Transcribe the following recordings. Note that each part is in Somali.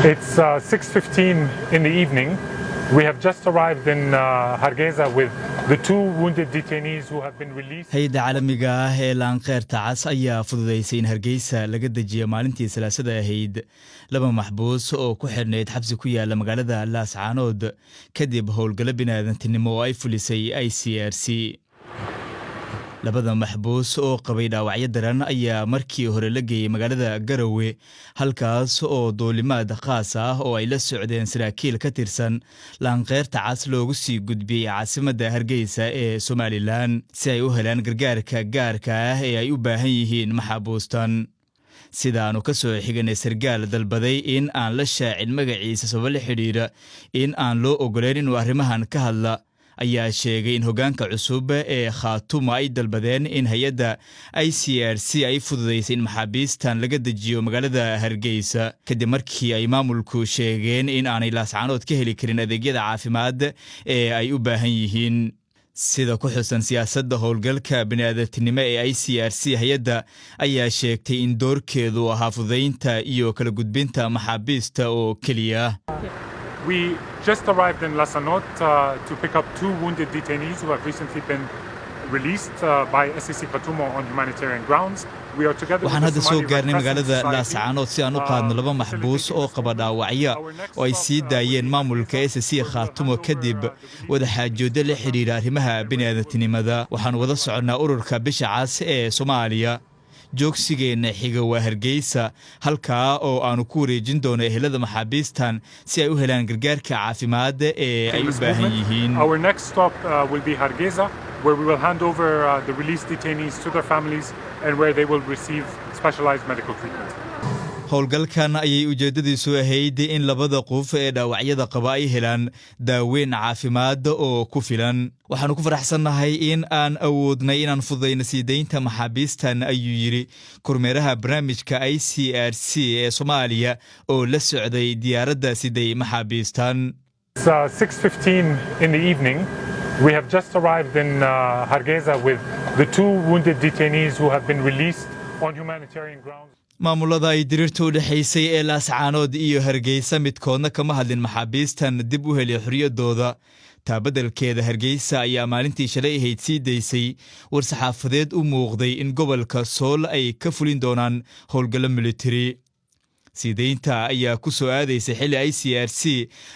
It's 6:15 in the evening. We have just arrived in Hargeisa with the two wounded detainees who have been released. hay'adda caalamiga ah ee laanqeyrta cas ayaa fududeysay in Hargeysa laga dejiyo maalintii Salaasada ahayd laba maxbuus oo ku xirneyd xabsi ku yaala magaalada Laascaanood kadib howlgalo bini'aadantinimo oo ay fulisay ICRC. labada maxbuus oo qabay dhaawacyo daran ayaa markii hore la geeyay magaalada Garowe halkaas oo duulimaad khaas ah oo ay la socdeen saraakiil ka tirsan laanqeyrta cas loogu sii gudbiyay caasimadda Hargeysa ee Somaliland si ay u helaan gargaarka gaarka ah ee ay u baahan yihiin maxbuustan. sidaanu ka soo xiganay sargaal dalbaday in aan la shaacin magaciisa sabab la xiriira in aan loo ogoleyn inuu arrimahan ka hadla ayaa sheegay in hoggaanka cusub ee Khaatuma ay dalbadeen in hay'adda ICRC ay fududeysay in maxaabiistan laga dejiyo magaalada Hargeysa kadib markii ay maamulku sheegeen in aanay Laascaanood ka heli karin adeegyada caafimaad ee ay u baahan yihiin. sida ku xusan siyaasadda howlgalka bini'aadantinimo ee ICRC hay'adda ayaa sheegtay in doorkeedu ahaa fududeynta iyo kala gudbinta maxaabiista oo keliya. We just arrived in Laascaanood to pick up two wounded detainees who have recently been released by SAC Khaatuma on humanitarian grounds. We are together with waxaan hadda soo gaarnay the magaalada Laascaanood si aan u qaadno laba maxbuus oo qaba dhaawacyo oo ay sii daayeen maamulka SAC Khaatuma kadib wadaxaajoodyo la xiriira arrimaha bini'aadantinimada. waxaan wada soconnaa ururka bisha cas ee Soomaaliya. joogsigeena xiga waa Hargeysa halkaa oo aanu ku wareejin doono ehelada maxaabiistan si ay u helaan gargaarka caafimaad ee ay u baahan yihiin. Our next stop will be Hargeisa, where we will hand over the released detainees to their families and where they will receive specialized medical treatment. howlgalkan ayay ujeedadiisu ahayd in labada qof ee dhaawacyada qaba ay helaan daaweyn caafimaad oo ku filan. waxaanu ku faraxsannahay in aan awoodnay inaan fududeyno sii deynta maxaabiistan ayuu yiri kormeeraha barnaamijka ICRC ee Soomaaliya oo la socday diyaaradda siday maxaabiistan. It's 6:15 in the evening. We have just arrived in Hargeisa with the two wounded detainees who have been released on humanitarian grounds. maamulada ay diriirta u dhaxaysay ee Laascaanood iyo Hargeysa midkoodna kama hadlin maxaabiistan dib u helay xorriyadooda. taabadelkeeda Hargeysa ayaa maalintii shalay ahayd sii daysay war-saxaafadeed u muuqday in gobolka Sool ay ka fulin doonaan howlgallo military. siideynta ayaa ku soo aadaysay xilli ICRC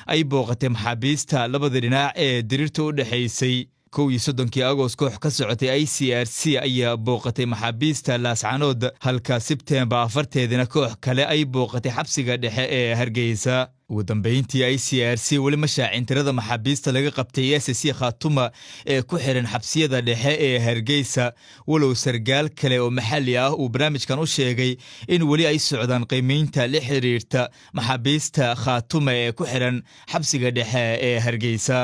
ay booqatay maxaabiista labada dhinac ee diriirta u dhaxaysay. 31 Agost koox ka socotay ICRC ayaa booqatay maxaabiista Laascaanood halka Sebtembar 4 koox kale ay booqatay xabsiga dhexe ee Hargeysa. ugu dambeyntii ICRC weli ma shaacin tirada maxaabiista laga qabtay SAC Khaatuma ee ku xiran xabsiyada dhexe ee Hargeysa walow sargaal kale oo maxalli ah uu barnaamijkan u sheegay in weli ay socdaan qiimeynta la xiriirta maxaabiista Khaatuma ee ku xiran xabsiga dhexe ee Hargeysa.